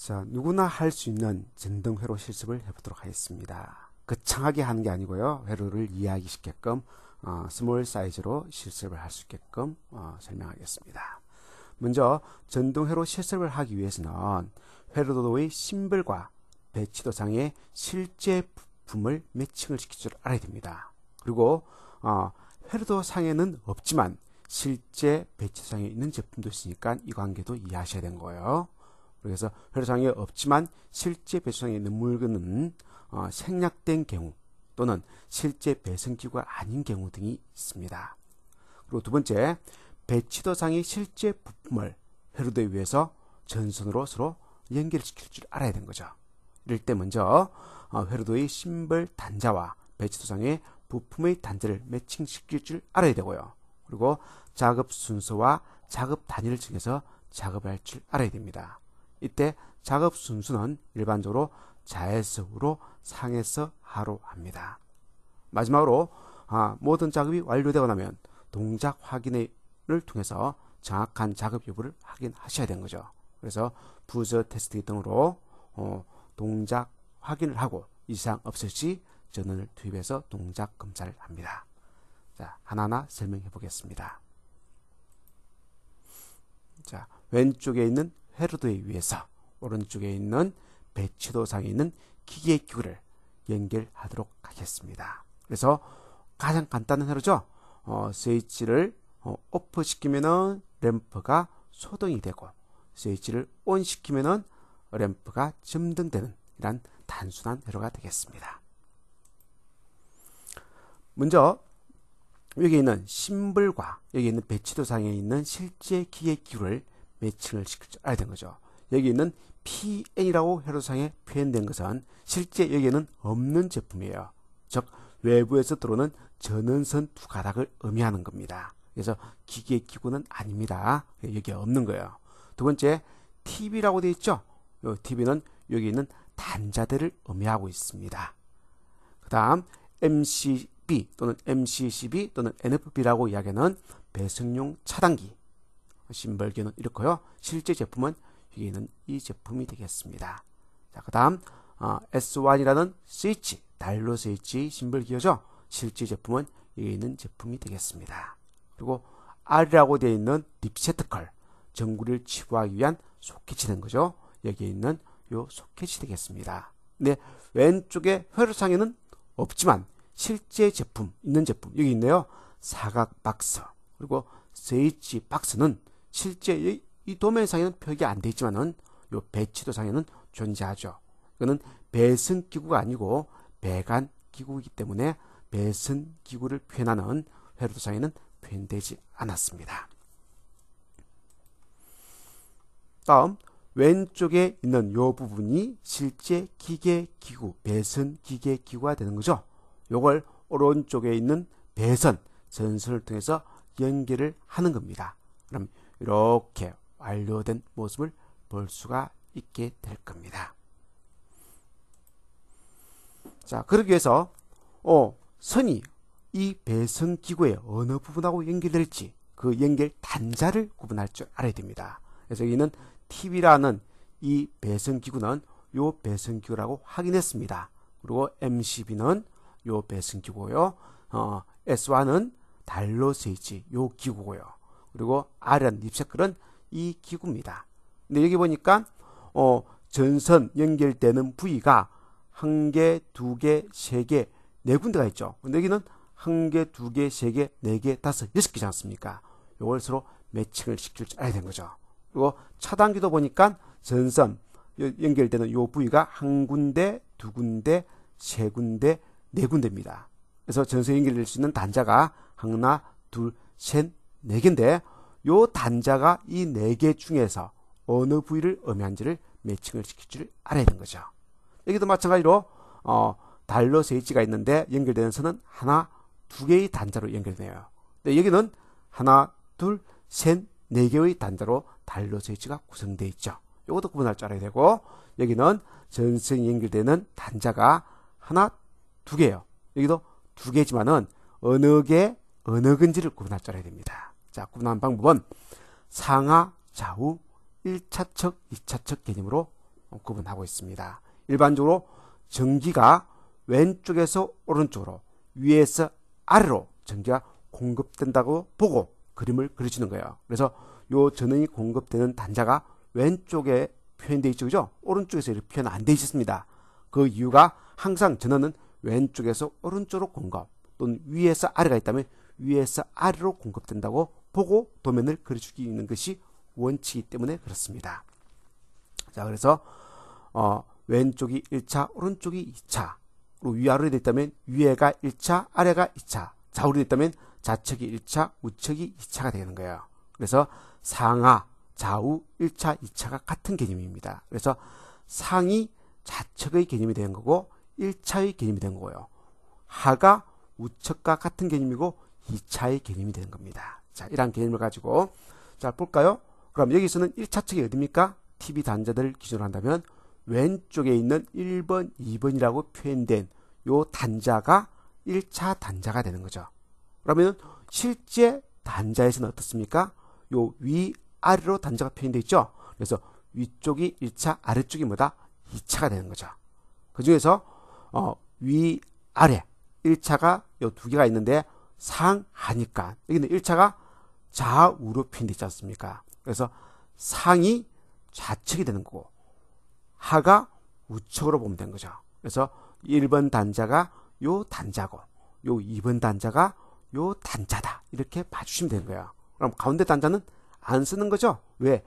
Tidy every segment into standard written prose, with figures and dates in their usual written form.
자, 누구나 할 수 있는 전등회로 실습을 해보도록 하겠습니다. 거창하게 하는 게 아니고요. 회로를 이해하기 쉽게끔 스몰 사이즈로 실습을 할 수 있게끔 설명하겠습니다. 먼저 전등회로 실습을 하기 위해서는 회로도의 심벌과 배치도상의 실제 부품을 매칭을 시킬 줄 알아야 됩니다. 그리고 회로도상에는 없지만 실제 배치도상에 있는 제품도 있으니까 이 관계도 이해하셔야 되는 거예요. 그래서 회로상에 없지만 실제 배치도상에 있는 물건은 생략된 경우 또는 실제 배선기구가 아닌 경우 등이 있습니다. 그리고 두 번째, 배치도상의 실제 부품을 회로도에 위해서 전선으로 서로 연결시킬 줄 알아야 되는 거죠. 이럴 때 먼저 회로도의 심벌 단자와 배치도상의 부품의 단자를 매칭시킬 줄 알아야 되고요. 그리고 작업 순서와 작업 단위를 정해서 작업할 줄 알아야 됩니다. 이때 작업 순서는 일반적으로 좌에서 우로 상에서 하로 합니다. 마지막으로 모든 작업이 완료되고 나면 동작 확인을 통해서 정확한 작업 여부를 확인하셔야 되는 거죠. 그래서 부저 테스트 등으로 동작 확인을 하고 이상 없을지 전원을 투입해서 동작 검사를 합니다. 자, 하나하나 설명해 보겠습니다. 자, 왼쪽에 있는 회로도에 의해서 오른쪽에 있는 배치도상에 있는 기계기구를 연결하도록 하겠습니다. 그래서 가장 간단한 회로죠. 스위치를 오프 시키면은 램프가 소등이 되고 스위치를 온 시키면은 램프가 점등되는 이런 단순한 회로가 되겠습니다. 먼저 여기 있는 심벌과 여기 있는 배치도상에 있는 실제 기계기구를 매칭을 시킬 줄 알아야 되는 거죠. 여기 있는 PN이라고 회로상에 표현된 것은 실제 여기에는 없는 제품이에요. 즉 외부에서 들어오는 전원선 두 가닥을 의미하는 겁니다. 그래서 기계기구는 아닙니다. 여기에 없는 거예요. 두 번째, TV라고 되어 있죠. 이 TV는 여기 있는 단자들을 의미하고 있습니다. 그 다음 MCB 또는 MCCB 또는 NFB라고 이야기하는 배선용 차단기, 심벌기는 이렇고요. 실제 제품은 여기 있는 이 제품이 되겠습니다. 자, 그 다음 S1이라는 스위치, 단로 스위치 심벌기어죠. 실제 제품은 여기 있는 제품이 되겠습니다. 그리고 R이라고 되어 있는 리세트컬, 전구를 치부하기 위한 소켓이 된 거죠. 여기에 있는 요 소켓이 되겠습니다. 근데 왼쪽에 회로상에는 없지만 실제 제품, 있는 제품 여기 있네요. 사각 박스, 그리고 스위치 박스는 실제 이 도면상에는 표기 안 되어 있지만은 요 배치도상에는 존재하죠. 이거는 배선 기구가 아니고 배관 기구이기 때문에 배선 기구를 표현하는 회로도상에는 표현되지 않았습니다. 다음 왼쪽에 있는 요 부분이 실제 기계기구, 배선 기계기구가 되는 거죠. 요걸 오른쪽에 있는 배선, 전선을 통해서 연결을 하는 겁니다. 그럼 이렇게 완료된 모습을 볼 수가 있게 될 겁니다. 자, 그러기 위해서 선이 이 배선기구의 어느 부분하고 연결될지 그 연결 단자를 구분할 줄 알아야 됩니다. 그래서 여기는 TV라는 이 배선기구는 요 배선기구라고 확인했습니다. 그리고 MCB는 요 배선기구고요. S1은 단로 스위치 요 기구고요. 그리고 R은 립세클은 이 기구입니다. 근데 여기 보니까 전선 연결되는 부위가 한 개, 두 개, 세 개, 네 군데가 있죠. 근데 여기는 한 개, 두 개, 세 개, 네 개, 다섯, 여섯 개지 않습니까? 요걸 서로 매칭을 시킬 줄 알아야 되는 거죠. 그리고 차단기도 보니까 전선 연결되는 요 부위가 한 군데, 두 군데, 세 군데, 네 군데입니다. 그래서 전선 연결될 수 있는 단자가 하나, 둘, 셋, 네 개인데 요 단자가 이 네 개 중에서 어느 부위를 의미한지를 매칭을 시킬 줄 알아야 되는 거죠. 여기도 마찬가지로 단로 스위치가 있는데 연결되는 선은 하나, 두 개의 단자로 연결돼요. 근데 여기는 하나, 둘, 셋, 네 개의 단자로 단로 스위치가 구성되어 있죠. 이것도 구분할 줄 알아야 되고 여기는 전선이 연결되는 단자가 하나, 두 개예요. 여기도 두 개지만은 어느 게 어느 건지를 구분할 줄 알아야 됩니다. 자, 구분하는 방법은 상하, 좌우, 1차측, 2차측 개념으로 구분하고 있습니다. 일반적으로 전기가 왼쪽에서 오른쪽으로, 위에서 아래로 전기가 공급된다고 보고 그림을 그려주는 거예요. 그래서 요 전원이 공급되는 단자가 왼쪽에 표현되어 있죠. 그죠? 오른쪽에서 이렇게 표현 안 되어 있습니다. 그 이유가 항상 전원은 왼쪽에서 오른쪽으로 공급, 또는 위에서 아래가 있다면 위에서 아래로 공급된다고 보고 도면을 그려주기 있는 것이 원칙이기 때문에 그렇습니다. 자, 그래서 왼쪽이 1차, 오른쪽이 2차, 그리고 위아래로 되어 있다면 위에가 1차, 아래가 2차, 좌우로 되어 있다면 좌측이 1차, 우측이 2차가 되는 거예요. 그래서 상하, 좌우 1차, 2차가 같은 개념입니다. 그래서 상이 좌측의 개념이 되는 거고 1차의 개념이 되는 거고요. 하가 우측과 같은 개념이고 2차의 개념이 되는 겁니다. 자, 이런 개념을 가지고 자 볼까요? 그럼 여기서는 1차 측이 어디입니까? TV 단자들을 기준으로 한다면 왼쪽에 있는 1번, 2번이라고 표현된 요 단자가 1차 단자가 되는 거죠. 그러면 실제 단자에서는 어떻습니까? 요 위아래로 단자가 표현되어 있죠. 그래서 위쪽이 1차, 아래쪽이 뭐다? 2차가 되는 거죠. 그 중에서 위아래 1차가 요 두 개가 있는데 상하니까 여기는 1차가 좌우로 표현되어 있지 않습니까? 그래서 상이 좌측이 되는 거고 하가 우측으로 보면 되는 거죠. 그래서 1번 단자가 요 단자고 요 2번 단자가 요 단자다. 이렇게 봐주시면 되는 거예요. 그럼 가운데 단자는 안 쓰는 거죠. 왜?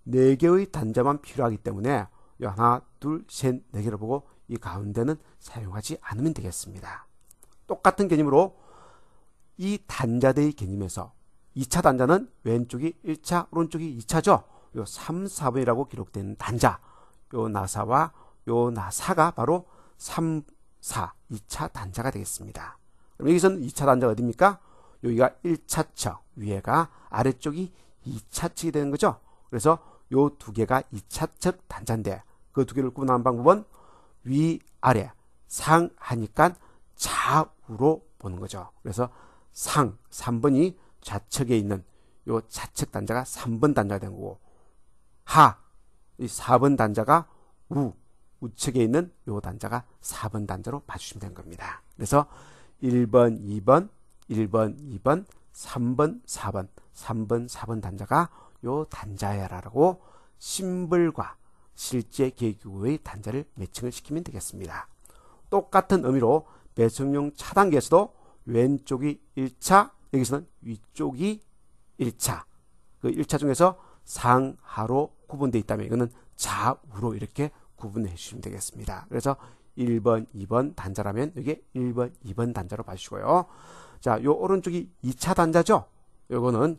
4개의 단자만 필요하기 때문에 하나, 둘, 셋, 4개를 보고 이 가운데는 사용하지 않으면 되겠습니다. 똑같은 개념으로 이 단자들의 개념에서 2차 단자는 왼쪽이 1차, 오른쪽이 2차죠. 요 3, 4번이라고 기록된 단자, 요 나사와 요 나사가 바로 3, 4, 2차 단자가 되겠습니다. 그럼 여기서는 2차 단자가 어디입니까? 여기가 1차 측, 위에가 아래쪽이 2차 측이 되는 거죠. 그래서 요 두 개가 2차 측 단자인데 그 두 개를 구분하는 방법은 위아래 상하니까 좌우로 보는 거죠. 그래서 상 3번이 좌측에 있는 요 좌측 단자가 3번 단자가 된 거고 하 이 4번 단자가 우측에 있는 요 단자가 4번 단자로 봐주시면 되는 겁니다. 그래서 1번, 2번, 1번, 2번, 3번, 4번, 3번, 4번 단자가 요 단자야라고 심벌과 실제 계기구의 단자를 매칭을 시키면 되겠습니다. 똑같은 의미로 배송용 차단기에서도 왼쪽이 1차, 여기서는 위쪽이 1차. 그 1차 중에서 상하로 구분되어 있다면 이거는 좌우로 이렇게 구분해 주시면 되겠습니다. 그래서 1번, 2번 단자라면 여기 1번, 2번 단자로 봐주시고요. 자, 요 오른쪽이 2차 단자죠. 요거는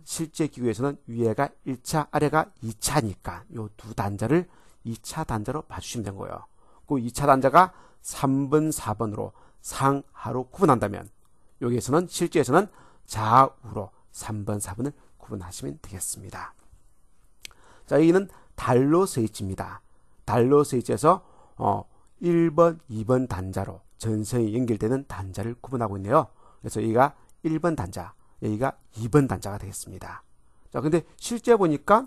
실제 기구에서는 위에가 1차, 아래가 2차니까 요 두 단자를 2차 단자로 봐주시면 된 거예요. 그 2차 단자가 3번, 4번으로 상하로 구분한다면 여기에서는 실제에서는 좌우로 3번, 4번을 구분하시면 되겠습니다. 자, 여기는 달로 스위치입니다. 달로 스위치에서 1번, 2번 단자로 전선이 연결되는 단자를 구분하고 있네요. 그래서 여기가 1번 단자, 여기가 2번 단자가 되겠습니다. 자, 근데 실제 보니까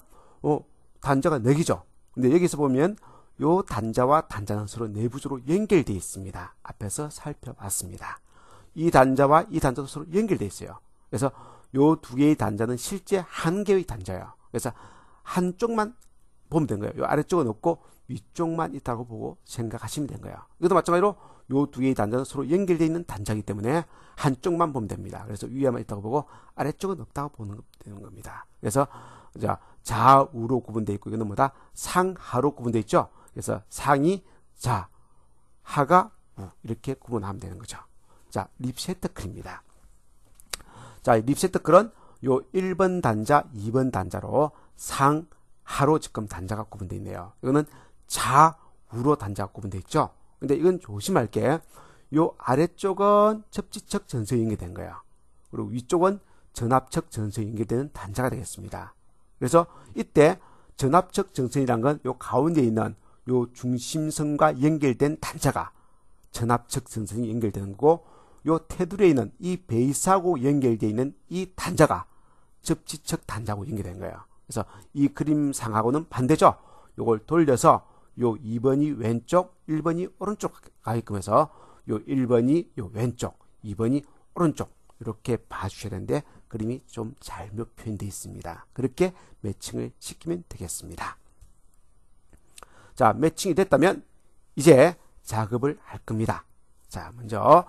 단자가 4개죠. 근데 여기서 보면 요 단자와 단자는 서로 내부적으로 연결되어 있습니다. 앞에서 살펴봤습니다. 이 단자와 이 단자도 서로 연결되어 있어요. 그래서 요 두 개의 단자는 실제 한 개의 단자예요. 그래서 한쪽만 보면 된 거예요. 요 아래쪽은 없고 위쪽만 있다고 보고 생각하시면 된 거예요. 이것도 마찬가지로 요 두 개의 단자는 서로 연결되어 있는 단자이기 때문에 한쪽만 보면 됩니다. 그래서 위에만 있다고 보고 아래쪽은 없다고 보는 되는 겁니다. 그래서 자, 좌우로 구분되어 있고 이거는 뭐다? 상하로 구분되어 있죠. 그래서 상이 자, 하가 우 이렇게 구분하면 되는 거죠. 자, 립세트클입니다. 자, 립세트클은 요 1번 단자, 2번 단자로 상하로 지금 단자가 구분되어 있네요. 이거는 좌우로 단자가 구분되어 있죠. 근데 이건 조심할 게 요 아래쪽은 접지척 전선이 연결된 거예요. 그리고 위쪽은 전압척 전선이 연결되는 단자가 되겠습니다. 그래서 이때 전압척 전선이란 건 요 가운데 있는 요 중심선과 연결된 단자가 전압척 전선이 연결되는 거고 요 테두리에 있는 이 베이스하고 연결되어 있는 이 단자가 접지척 단자하고 연결된 거예요. 그래서 이 그림상하고는 반대죠. 요걸 돌려서 요 2번이 왼쪽, 1번이 오른쪽 가게끔 해서 요 1번이 요 왼쪽, 2번이 오른쪽 이렇게 봐주셔야 되는데 그림이 좀 잘못 표현되어 있습니다. 그렇게 매칭을 시키면 되겠습니다. 자, 매칭이 됐다면 이제 작업을 할 겁니다. 자, 먼저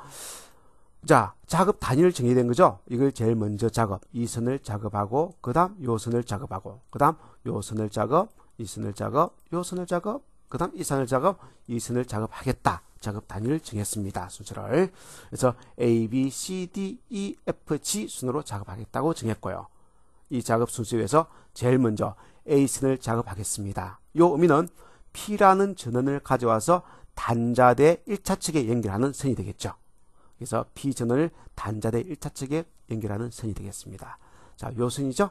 작업 단위를 정해야 되는 거죠. 이걸 제일 먼저 작업, 이 선을 작업하고 그 다음 요 선을 작업하고 그 다음 요 선을 작업, 이 선을 작업, 요 선을 작업, 그 다음 이 선을 작업, 이 선을 작업하겠다. 작업 단위를 정했습니다. 순서를. 그래서 A, B, C, D, E, F, G 순으로 작업하겠다고 정했고요. 이 작업 순서에서 제일 먼저 A선을 작업하겠습니다. 이 의미는 P라는 전원을 가져와서 단자대 1차 측에 연결하는 선이 되겠죠. 그래서 P 전원을 단자대 1차 측에 연결하는 선이 되겠습니다. 자, 요 선이죠.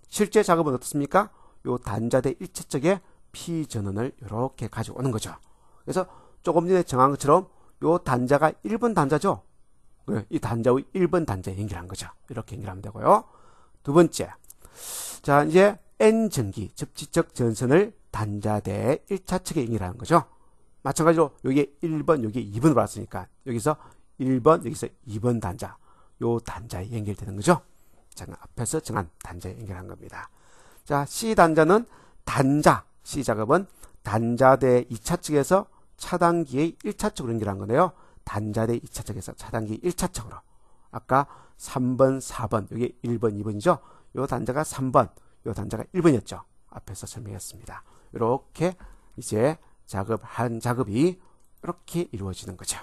실제 작업은 어떻습니까? 요 단자대 1차 측에 P 전원을 이렇게 가져오는 거죠. 그래서 조금 전에 정한 것처럼 요 단자가 1번 단자죠. 이 단자의 1번 단자에 연결한 거죠. 이렇게 연결하면 되고요. 두 번째, 자 이제 N전기 접지적 전선을 단자대 1차 측에 연결하는 거죠. 마찬가지로 여기 1번, 여기 2번으로 왔으니까 여기서 1번, 여기서 2번 단자, 요 단자에 연결되는 거죠. 자, 앞에서 정한 단자에 연결한 겁니다. 자, C 단자는 단자, C 작업은 단자대 2차 측에서 차단기의 1차 측으로 연결한 거네요. 단자대 2차 측에서 차단기 1차 측으로. 아까 3번, 4번, 여기 1번, 2번이죠. 요 단자가 3번, 요 단자가 1번이었죠. 앞에서 설명했습니다. 이렇게 이제 작업이 이렇게 이루어지는 거죠.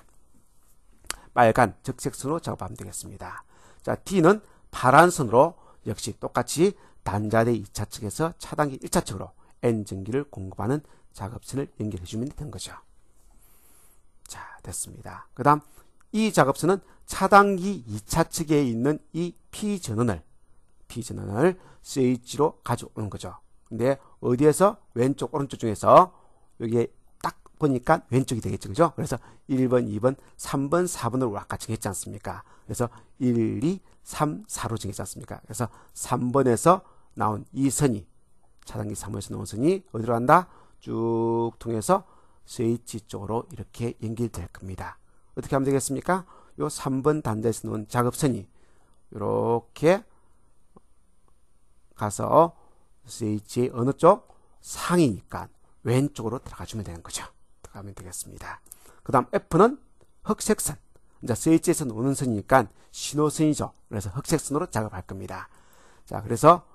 빨간 적색선으로 작업하면 되겠습니다. 자, D는 파란 선으로 역시 똑같이 단자대 2차 측에서 차단기 1차 측으로 N전기를 공급하는 작업선을 연결해 주면 되는 거죠. 자, 됐습니다. 그 다음 이 작업선은 차단기 2차 측에 있는 이 P전원을 CH로 가져오는 거죠. 근데 어디에서? 왼쪽 오른쪽 중에서 여기에 딱 보니까 왼쪽이 되겠죠. 그죠? 그래서 1번, 2번, 3번, 4번으로 아까 정했지 않습니까? 그래서 1, 2, 3, 4로 정했지 않습니까? 그래서 3번에서 나온 이 선이, 차단기 3번에서 나온 선이 어디로 간다? 쭉 통해서 스위치 쪽으로 이렇게 연결될 겁니다. 어떻게 하면 되겠습니까? 요 3번 단자에서 나온 작업선이 이렇게 가서 스위치의 어느 쪽? 상이니까 왼쪽으로 들어가주면 되는 거죠. 들어가면 되겠습니다. 그 다음 F는 흑색선. 이제 스위치에서 노는 선이니까 신호선이죠. 그래서 흑색선으로 작업할 겁니다. 자, 그래서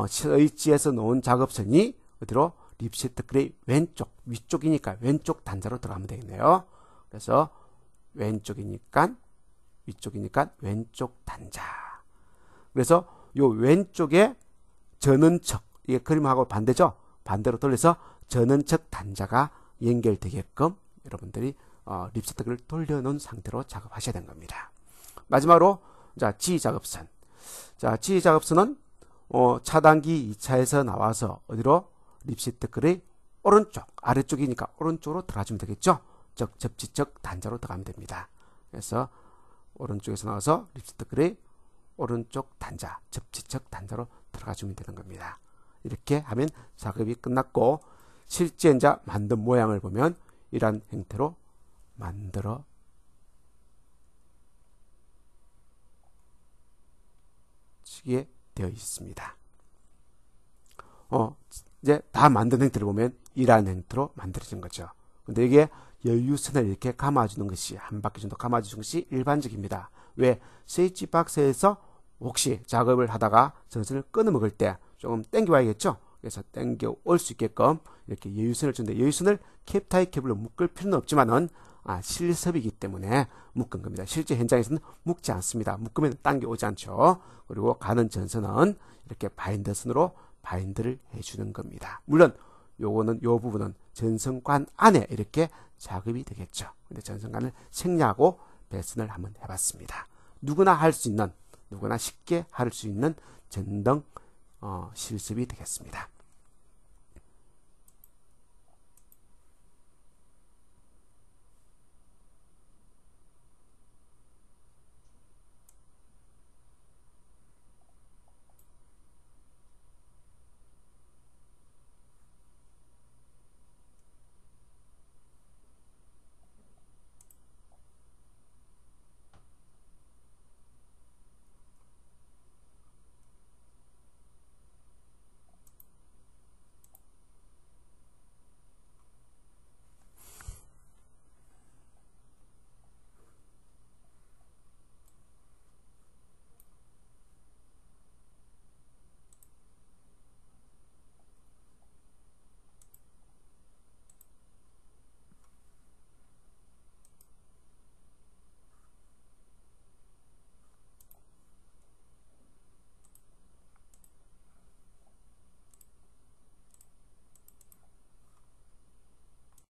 스위치에서 놓은 작업선이 어디로? 리시프트클의 왼쪽, 위쪽이니까 왼쪽 단자로 들어가면 되겠네요. 그래서 왼쪽이니까 위쪽이니까 왼쪽 단자. 그래서 요 왼쪽에 전원측, 이게 그림하고 반대죠. 반대로 돌려서 전원측 단자가 연결되게끔 여러분들이 립스틱을 돌려놓은 상태로 작업하셔야 되는 겁니다. 마지막으로 자, G 작업선. 자, G 작업선은 차단기 2차에서 나와서 어디로? 립시트클의 오른쪽, 아래쪽이니까 오른쪽으로 들어가주면 되겠죠. 즉 접지적 단자로 들어가면 됩니다. 그래서 오른쪽에서 나와서 립시트클의 오른쪽 단자, 접지적 단자로 들어가주면 되는 겁니다. 이렇게 하면 작업이 끝났고 실제 이제 만든 모양을 보면 이러한 형태로 만들어 지게 되어 있습니다. 이제 다 만든 형태를 보면 이러한 형태로 만들어진 거죠. 근데 이게 여유선을 이렇게 감아주는 것이 한 바퀴 정도 감아주는 것이 일반적입니다. 왜? 스위치 박스에서 혹시 작업을 하다가 전선을 끊어 먹을 때 조금 당겨 와야겠죠. 그래서 당겨 올 수 있게끔 이렇게 여유선을 주는데 여유선을 캡타입 케이블로 묶을 필요는 없지만은 실습이기 때문에 묶은 겁니다. 실제 현장에서는 묶지 않습니다. 묶으면 당겨 오지 않죠. 그리고 가는 전선은 이렇게 바인더선으로 바인드를 해주는 겁니다. 물론 요거는 요 부분은 전선관 안에 이렇게 작업이 되겠죠. 근데 전선관을 생략하고 배선을 한번 해봤습니다. 누구나 할 수 있는, 누구나 쉽게 할 수 있는 전등 실습이 되겠습니다.